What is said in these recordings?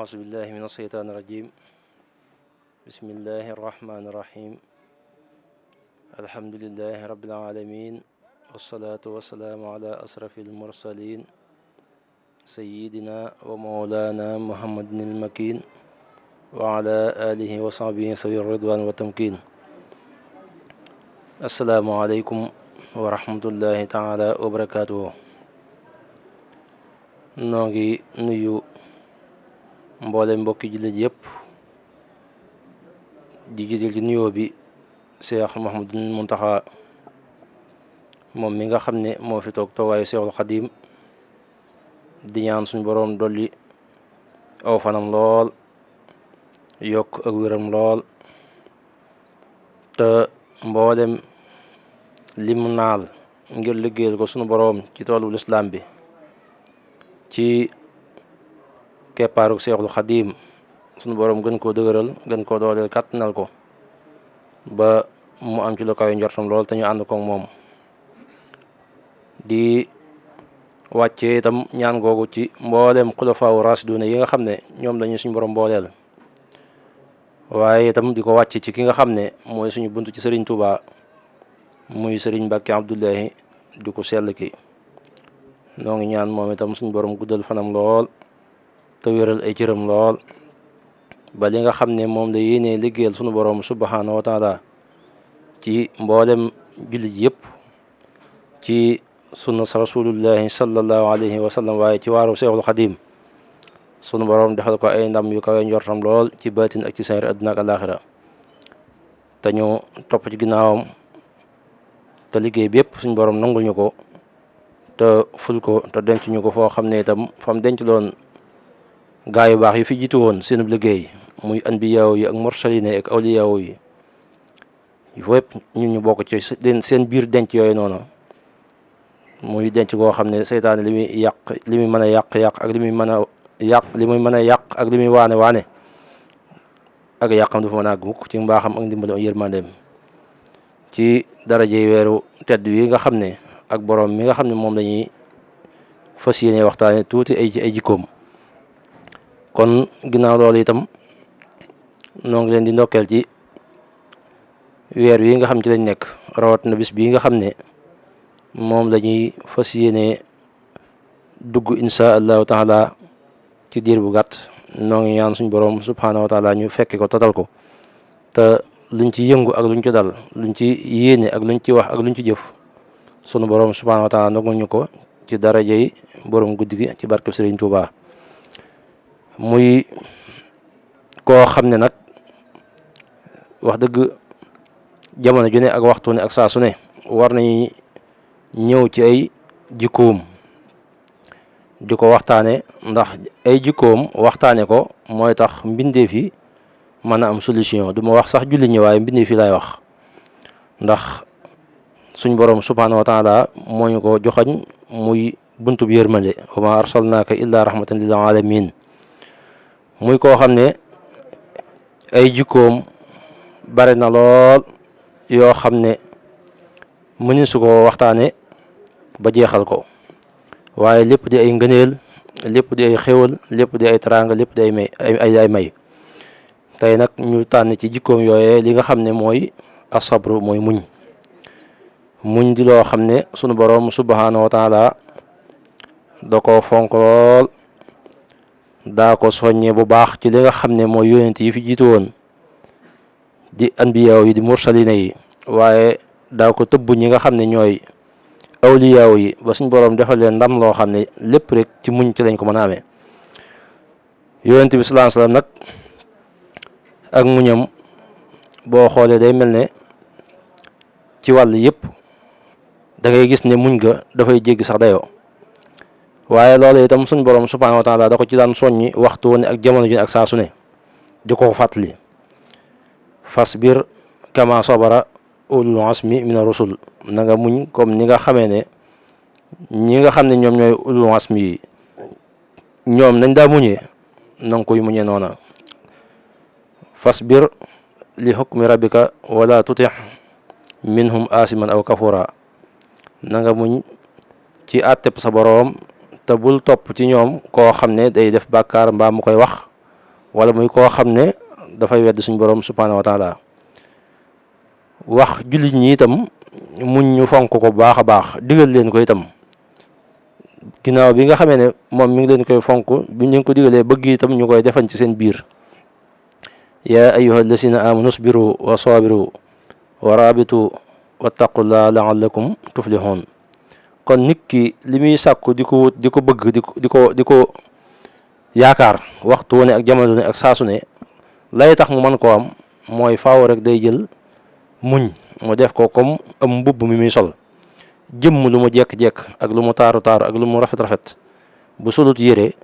أعوذ بالله من الشيطان الرجيم بسم الله الرحمن الرحيم الحمد لله رب العالمين والصلاة والسلام على أشرف المرسلين سيدنا ومولانا محمد المكين وعلى آله وصحبه سوي الرضوان والتمكين السلام عليكم ورحمة الله تعالى وبركاته. noo ngi nuyu mboole mbokki jullit yëpp di jiital ci nuyoo bi Cheikh Mouhamadul Mountakha moom mi nga xam ne moo fi toog toogaayu Cheikhul Khadim di ñaan suñ boroom dolli aw fanam lool yokk ak wéram lool te mboolem lim naal ngir liggéeyal ko sunu boroom ci toolu lislaam bi ci keppaaruk Seexul Xadiim sunu boroom gën koo dëgëral gën koo dooleel kàttanal ko ba mu am ci lu kawe njortam lool te ñu ànd ko moom di wàccee itam ñaan googu ci mboolem xulafaawu raasiduuna yi nga xam ne ñoom lañu suñu boroom booleel waaye itam di ko wàcce ci ki nga xam ne mooy suñu bunt ci Sëriñ Tuubaa muy Sëriñ Mbàkke Abdullahi di ko sell ki noo ngi ñaan moom itam suñu borom guddal fanam lool te wéral ay cëram lool ba li nga xam ne moom la yéenee liggéeyal suñu borom subhanahu wa taala ci mboolem jullit yëpp ci sunna rasulullahi sallallahu alayhi wa sallam waaye ci waaru Seexul Xadim sunu borom defal ko ay ndam yu kawe njortam lool ci baatin ak ci sayr àdduna ak alaaxira te ñu topp ci ginnaawam te liggéey bi yëpp suñu borom nangul ñu ko te ful ko te denc ñu ko foo xam ne itam fam denc loon gaa yu baax yi fi jiitu woon seenub liggéey muy anbiyaaw yi ak mursaline ak awliyaaw yi fépp ñun ñu bokk ci seen biir denc yooyu noonu muy denc goo xam ne seytaane li muy yàq li muy mën a yàq ak li muy mën a yàq li muy mën a yàq ak li muy waane ak yàqam du fa mën a àgg mukk ci mbaaxam ak ndimbalam yërmandeem ci daraje weeru tedd yi nga xam ne ak boroom mi nga xam ne moom lañuy fas yéene waxtaane tuuti ay jikkoom kon ginnaaw loolu itam noo ngi leen di ndokkeel ci weer wi nga xam ci lañ nekk rawat na bis bii nga xam ne moom lañuy fas yéene dugg insha allahu taala ci diir bu gàtt noo ngi ñaan suñ boroom subhanahu wa taala ñu fekke ko tatal ko te luñ ci yëngu ak luñ ci dal luñ ci yéene ak luñ ci wax ak luñ ci jëf sunu borom subhanahu wa taala nangul ñu ko ci daraja yi borom guddi gi ci barkeb Sëriñ Tuubaa muy koo xam ne nag wax dëgg jamono ju ne ak waxtu ne ak saa su ne war nañu ñëw ci ay jikkoom di ko waxtaane ndax ay jikkoom waxtaane ko mooy tax mbindeef yi mën a am solution du ma wax sax julli ñi waaye mbindeef yi laay wax ndax suñ boroom subhanahu wa taala moo ñu ko joxañ muy buntub yërmande wa ma arsalnaaka illa rahmatan lil alamin muy koo xam ne ay jikkoom bare na lool yoo xam ne mëni su ko waxtaane ba jeexal ko waaye lépp di ay ngëneel lépp di ay xéwal lépp di ay teraanga lépp di ay may tey nag ñu tànn ci jikkoom yooyee li nga xam ne mooy asabru mooy muñ di loo xam ne sunu boroom subhanahu wa taala da ko fonk lool daa ko soññe bu baax ci li nga xam ne mooy yonent yi fi jiitu woon di anbiyaaw yi di mursalina yi waaye daa ko tëbb ñi nga xam ne ñooy awliyaaw yi ba suñ boroom defal leen ndam loo xam ne lépp rek ci muñ ci lañ ko mën a amee yonent bi sallallahu alayhi wasallam nag ak muñam boo xoolee day mel ne ci wàll yëpp da ngay gis ne muñ ga dafay jéggi sax dayoo waaye loolu itam suñ boroom subhanahu wa taala da ko ci daan soññi waxtu wu ne ak jamono ji ak saa su ne di ko fàttali fasbir kama sabara ulul azmi mina rusul na nga muñ comme ni nga xamee ne ñi nga xam ne ñoom ñooy ulul azmi yi ñoom nañ daa muñee na nga koy muñee noona fasbir li hukmi rabbika wala tutix minhum asiman aw kafura na nga muñ ci àtteb sa boroom te bul topp ci ñoom koo xam ne day def bàkkaar mbaa mu koy wax wala muy koo xam ne dafay wedd suñ borom subhanahu wa taala. wax jullit ñi itam muñ ñu fonk ko bu baax a baax, digal leen ko itam ginnaaw bi nga xamee ne moom mi ngi leen koy fonk bi ñu ngi ko digalee bëgg itam ñu koy defan ci seen biir. yaa ayyuha allasina amanu usbiru wa sabiru wa rabitu wattaqullaha la'allakum tuflihun. kon nit ki li muy sàkku di ko wut di ko bëgg di ko yaakaar waxtu ne ak jamono ne ak saasu ne, lay tax mu mën koo am mooy faaw rek day jël muñ mu def ko comme am mbubb mi muy sol. jëmm lu mu jekk-jekk ak lu mu taaru ak lu mu rafet bu solut yére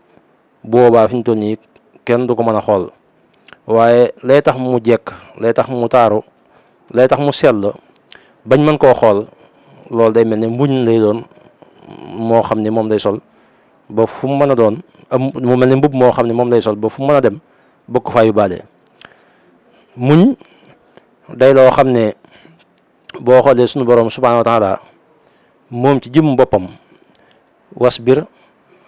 boobaa fi ñu toll nii kenn du ko mën a xool. waaye lay tax mu jekk, lay tax mu taaru, lay tax mu sell bañ mën koo xool, loolu day mel ne mbuñ lay doon moo xam ne moom lay sol ba fu mu mën a doon mu mel ne mbubb moo xam ne moom lay sol ba fu mu mën a dem bëgg ko faa yóbbaale. muñ day loo xam ne boo xoolee sunu borom subhanahu wa taala moom ci jëm boppam wasbir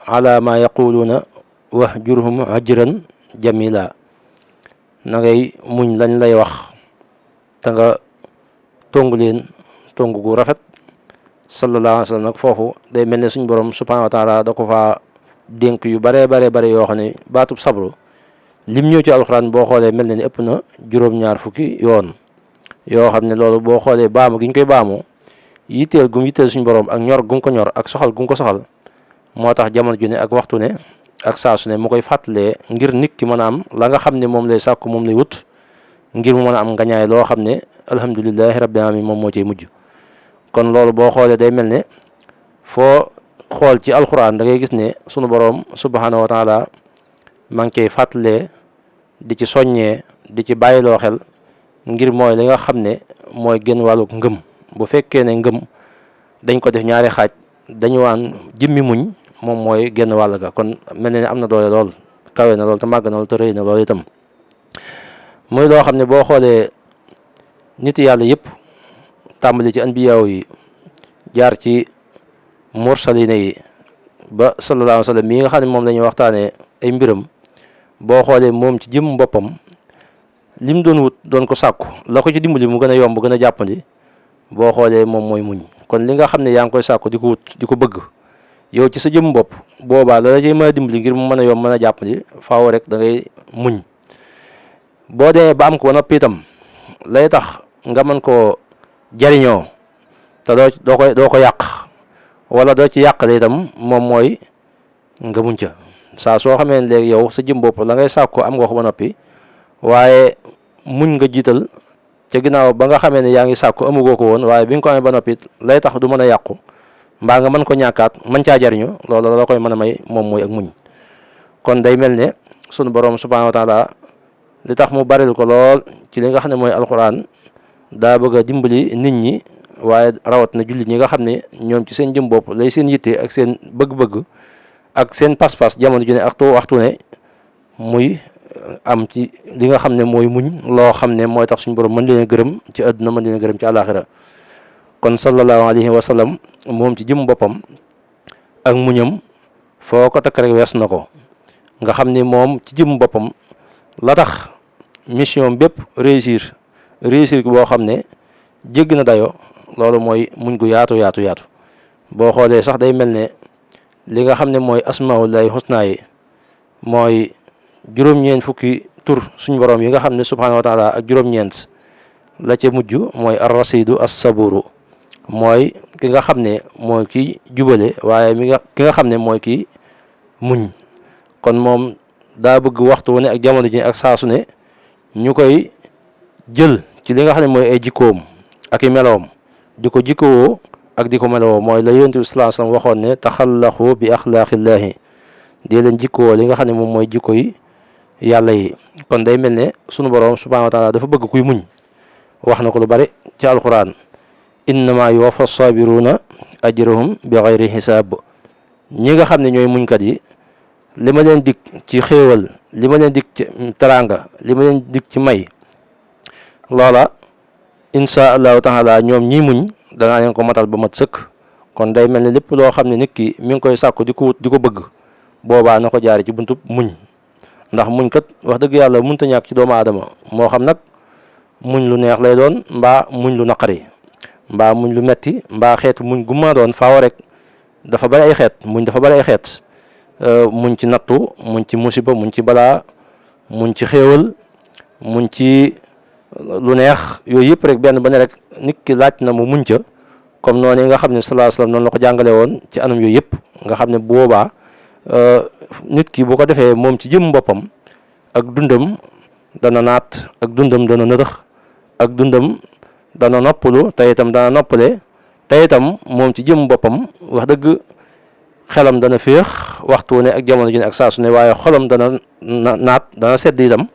ala ma yaquluuna wahjurhum hajran jamila, na ngay muñ lañ lay wax te nga tongu leen tongu gu rafet. sallallahu alayhi wa sallam nag foofu day mel ne suñ borom subhanahu wa taala da ko faa dénk yu bare yoo xam ne baatub sabru lim ñëw ci alxuraan boo xoolee mel na ni ëpp na juróom-ñaar fukki yoon yoo xam ne loolu boo xoolee baamu gi ñu koy baamu yitteel gum yitteel suñu borom ak ñor gum ko ñor ak soxal gum ko soxal moo tax jamono ju ne ak waxtu ne ak saa su ne mu koy fàttalee ngir nit ki mën a am la nga xam ne moom lay sàkku moom lay wut ngir mu mën a am ngañaay loo xam ne alhamdulilahi rabbil alamin moom moo cay mujj. kon loolu boo xoolee day mel ne foo xool ci alxuraan da ngay gis ne sunu borom subhanahu wa taala maa ngi koy fàttalee di ci soññee di ci bàyyiloo xel ngir mooy li nga xam ne mooy génn wàllu ngëm. bu fekkee ne ngëm dañ ko def ñaari xaaj, dañu waan jëmmi muñ moom mooy génn wàll ga, kon mel na ne am na doole lool, kawe na lool te màgg na lool te rëy na lool itam. muy loo xam ne boo xoolee nit yàlla yëpp tàmbali ci anbiyaaw yi jaar ci mursalina yi ba sallallahu alayhi wa sallam mii nga xam ne moom la ñuy waxtaanee ay mbiram, boo xoolee moom ci jëm boppam lim doon wut doon ko sàkku la ko ci dimbali mu gën a yomb gën a jàppandi, boo xoolee moom mooy muñ. kon li nga xam ne yaa ngi koy sàkku di ko wut di ko bëgg yow ci sa jëm bopp, boobaa la cay mën a dimbali ngir mu mën a yomb mën a jàppandi faaw rek da ngay muñ. boo demee ba am ko noppi itam lay tax nga mën koo jariñoo te doo ko yàq wala doo ci yàqale itam moom mooy nga muñ ca. saa soo xamee ne léegi yow sa jëm bopp la ngay sàkku am nga ko ba noppi, waaye muñ nga jiital ca ginnaaw ba nga xamee ne yaa ngi sàkku amugoo ko woon, waaye bi nga ko amee ba noppi lay tax du mën a yàqu mbaa nga mën ko ñàkkaat mën caa jariñu, loolu la koy mën a may moom mooy ak muñ. kon day mel ne sunu borom subhanahu wa taala li tax mu baril ko lool ci li nga xam ne mooy alquran daa bëgg a dimbali nit ñi, waaye rawat na jullit ñi nga xam ne ñoom ci seen jëm bopp lay seen yitte ak seen bëgg-bëgg ak seen pas-pas jamono ju ne ak waxtu ne muy am ci li nga xam ne mooy muñ loo xam ne mooy tax suñu borom mën leen a gërëm ci àdduna mën leen a gërëm ci àllaaxira. kon sallallahu alayhi wa sallam moom ci jëm boppam ak muñam foo ko takk rek wees na ko. nga xam ne moom ci jëm boppam la tax mission bépp réussir boo xam ne jégg na dayo loolu mooy muñ gu yaatu. boo xoolee sax day mel ne li nga xam ne mooy asmaullahi husna yi mooy juróom-ñeent fukki tur suñ borom yi nga xam ne subhanahu wa taala ak juróom-ñeent la ca mujj mooy ar-rasidu as-saburu, mooy ki nga xam ne mooy ki jubale, waaye ki nga xam ne mooy ki muñ. kon moom daa bëgg waxtu wu ne ak jamono ji ak saasu ne ñu koy jël ci li nga xam ne mooy ay jikkoom ak i meloom di ko jikkowoo ak di ko melowoo, mooy la yonent bi sallallahu alayhi wasallam waxoon ne taxallaxu bi axlaaqillahi, di leen jikkowoo li nga xam ne moom mooy jikko yi yàlla yi. kon day mel ne sunu borom subhanahu wa taala dafa bëgg kuy muñ. wax na ko lu bari ci alquran, innama yuwaffa sabiruna ajrahum bi xayri xisaab. ñi nga xam ne ñooy muñkat yi li ma leen dig ci xéewal, li ma leen dig ci teraanga, li ma leen dig ci may, loola insha allahu taala ñoom ñi muñ danaa leen ko matal ba mat sëkk. kon day mel ne lépp loo xam ne nit ki mi ngi koy sàkku di ko wut di ko bëgg, boobaa na ko jaare ci buntub muñ. ndax muñ kat wax dëgg yàlla mënta ñàkk ci doomu aadama moo xam nag muñ lu neex lay doon mbaa muñ lu naqari mbaa muñ lu metti mbaa xeetu muñ gu ma doon faaw rek dafa bari ay xeet muñ dafa bari ay xeet muñ ci nattu muñ ci musiba muñ ci balaa muñ ci xéewal muñ ci lu neex yooyu yëpp rek benn ba ne rek nit ki laaj na mu muñ ca comme noonu yi nga xam ne sallallahu alayhi wasallam noonu la ko jàngale woon ci anam yooyu yëpp nga xam ne bu boobaa nit ki bu ko defee moom ci jëm boppam ak dundam dana naat ak dundam dana nëtëx ak dundam dana noppalu te itam dana noppale te itam moom ci jëm boppam wax dëgg xelam dana féex waxtu ne ak jamono ji ne ak saa su ne waaye xolam dana naat dana sedd itam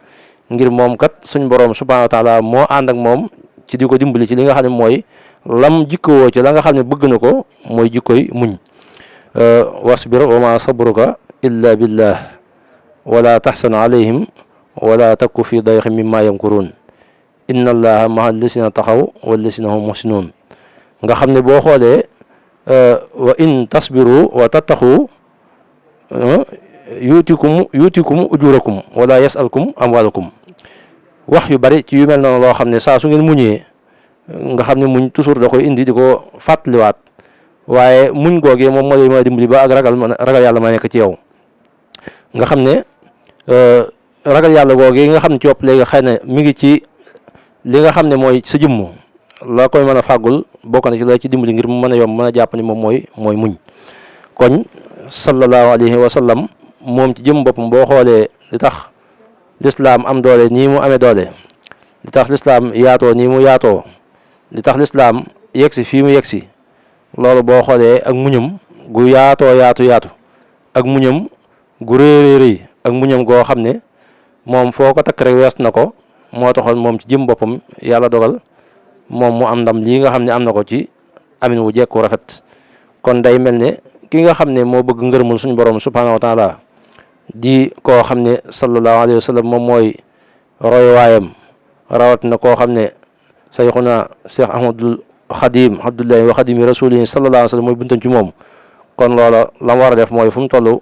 ngir moom kat suñ borom subhanahu wa taala moo ànd ak moom ci di ko dimbali ci li nga xam ne mooy lam jikkowoo ci la nga xam ne bëgg na ko mooy jikkoy muñ wasbir wa ma sabruka illa billah wala taxsan alayhim wala takku fi dayxin mimma yamkurun inna allaha maha lisina taxaw wallisina hum muhsinun nga xam ne boo xoolee wa in tasbiru wa tattaxu yutikum ujurakum wala yasalkum amwalakum wax yu bari ci yu mel noonu loo xam ne saa su ngeen muñee nga xam ne muñ toujours da koy indi di ko fàttaliwaat waaye muñ googee moom moo lay mën a dimbali ba ak ragal yàlla ma nekk ci yow nga xam ne ragal yàlla googee nga xam ne ci wopp léegi xëy na mi ngi ci li nga xam ne mooy sa jëmm la koy mën a fàggul bokk na ci la ci dimbali ngir mu mën a yomb mën a jàpp ni moom mooy muñ kon sallallahu alayhi wa sallam moom ci jëm boppam boo xoolee li tax lislaam am doole nii mu amee doole li tax lislaam yaatoo nii mu yaatoo li tax lislaam yegsi fii mu yegsi loolu boo xoolee ak muñam gu yaatoo yaatu ak muñam gu rëy ak muñam goo xam ne moom foo ko takk rek wees na ko moo taxoon moom ci jëm boppam yàlla dogal moom mu am ndam lii nga xam ne am na ko ci amin wu jekku rafet kon day mel ne ki nga xam ne moo bëgg ngërëmul suñu borom subhanahu wa taala di koo xam ne sallallahu alayhi wa sallam moom mooy roy waayam rawat na koo xam ne sayxuna Cheikh Ahmadul Xadim Abdullahi wa Xadimi rasulihi sallallahu alayhi wa sallam mooy buntan ci moom kon loola la mu war a def mooy fu mu toll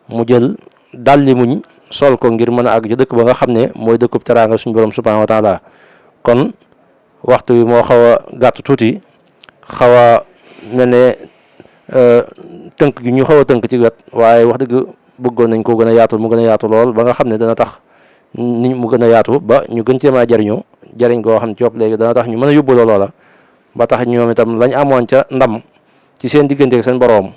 mu jël dalli muñ sol ko ngir mën a àgg ci dëkk ba nga xam ne mooy dëkkub teraanga suñu borom subhanahu wa taala kon waxtu wi moo xaw a gàtt tuuti xaw a mel ne tënk gi ñu xaw a tënk ci wet waaye wax dëgg bëggoon nañ ko gën a yaatu mu gën a yaatu lool ba nga xam ne dana tax ni mu gën a yaatu ba ñu gën cee mën a jariñu jariñ goo xam ne ci wopp léegi dana tax ñu mën a yóbbaloo loola ba tax ñoom itam lañ amoon ca ndam ci seen digganteeg seen boroom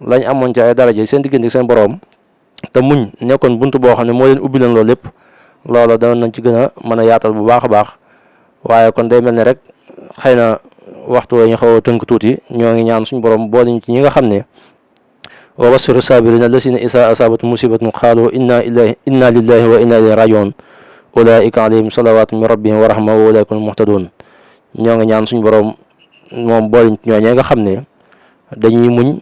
lañ amoon ca ay daraja seen digganteeg seen boroom te muñ nekkoon buntu boo xam ne moo leen ubbi leen loolu lépp loola dana nañ ci gën a mën a yaatal bu baax a baax waaye kon day mel ne rek xëy na waxtu wa ñu xaw a tënk tuuti ñoo ngi ñaan suñu borom boole ñu ci ñi nga xam ne wa bashir sabirina allasina isa asabatu musibatun qaalu inna lillahi wa inna ilayhi rajiun ulaika alayhim salawatu min rabbihim wa rahma wa ulaika muhtadun ñoo ngi ñaan suñu borom moom boole ñu ci ñooñee nga xam ne dañuy muñ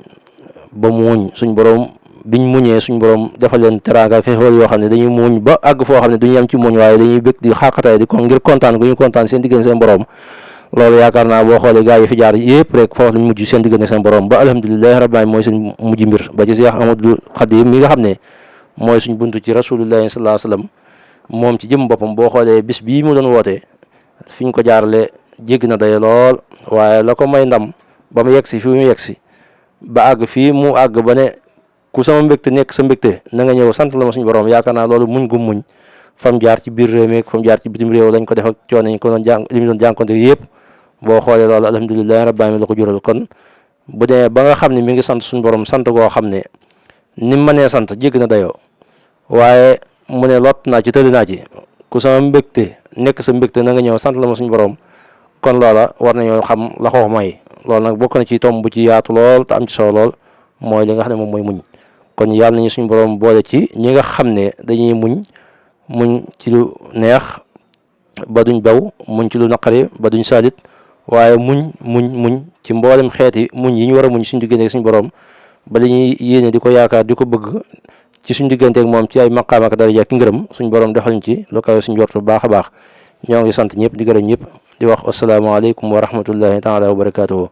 ba muñ suñu borom biñ muñee suñu borom defal leen teraanga ak xéewal yoo xam ne dañuy muñ ba àgg foo xam ne duñu yem ci muñ waaye dañuy bëgg di xàqataay di ko ngir kontaan gu ñu kontaan seen diggante seen borom loolu yaakaar naa boo xoolee gaa yi fi jaar yëpp rek foofu lañ mujj seen diggante seen borom ba alhamdulilahi rabbil alamin mooy seen mujj mbir ba ci Cheikh Ahmadul Xadim mi nga xam ne mooy suñ buntu ci rasulullahi sallallahu alayhi wasallam moom ci jëm boppam boo xoolee bis bii mu doon wootee fi ñu ko jaarale jégg na day lool waaye la ko may ndam ba mu yegsi fi mu yegsi ba àgg fii mu àgg ba ne ku sama mbégte nekk sa mbégte na nga ñëw sant la ma suñu borom yaakaar naa loolu muñ gu muñ fam jaar ci biir réew mi fam jaar ci bitim réew lañ ko def ak coono ñu ko doon jàng li mu doon jànkonte yëpp boo xoolee loolu alhamdulilahi rabbil alamin la ko jural kon bu dee ba nga xam ne mi ngi sant suñu borom sant goo xam ne ni mu mënee sant jégg na dayoo waaye mu ne lot naa ci tëli naa ci ku sama mbégte nekk sa mbégte na nga ñëw sant la ma suñu borom kon loola war nañoo xam la ko may loolu nag bokk na ci tomb bu ci yaatu lool te am ci solo lool mooy li nga xam ne moom mooy muñ kon yàlla nañu suñu borom boole ci ñi nga xam ne dañuy muñ ci lu neex ba duñ bew muñ ci lu naqari ba duñ saalit waaye muñ ci mboolem xeeti muñ yi ñu war a muñ suñu digganteeg suñu borom ba li ñuy yéene di ko yaakaar di ko bëgg ci suñu digganteeg moom ci ay maqaam ak daraja ki ngërëm suñu borom defal ñu ci lu kawe suñu jortu baax a baax ñoo ngi sant ñëpp di gërëm ñëpp di wax asalaamaaleykum wa rahmatullahi taala wa barakatuhu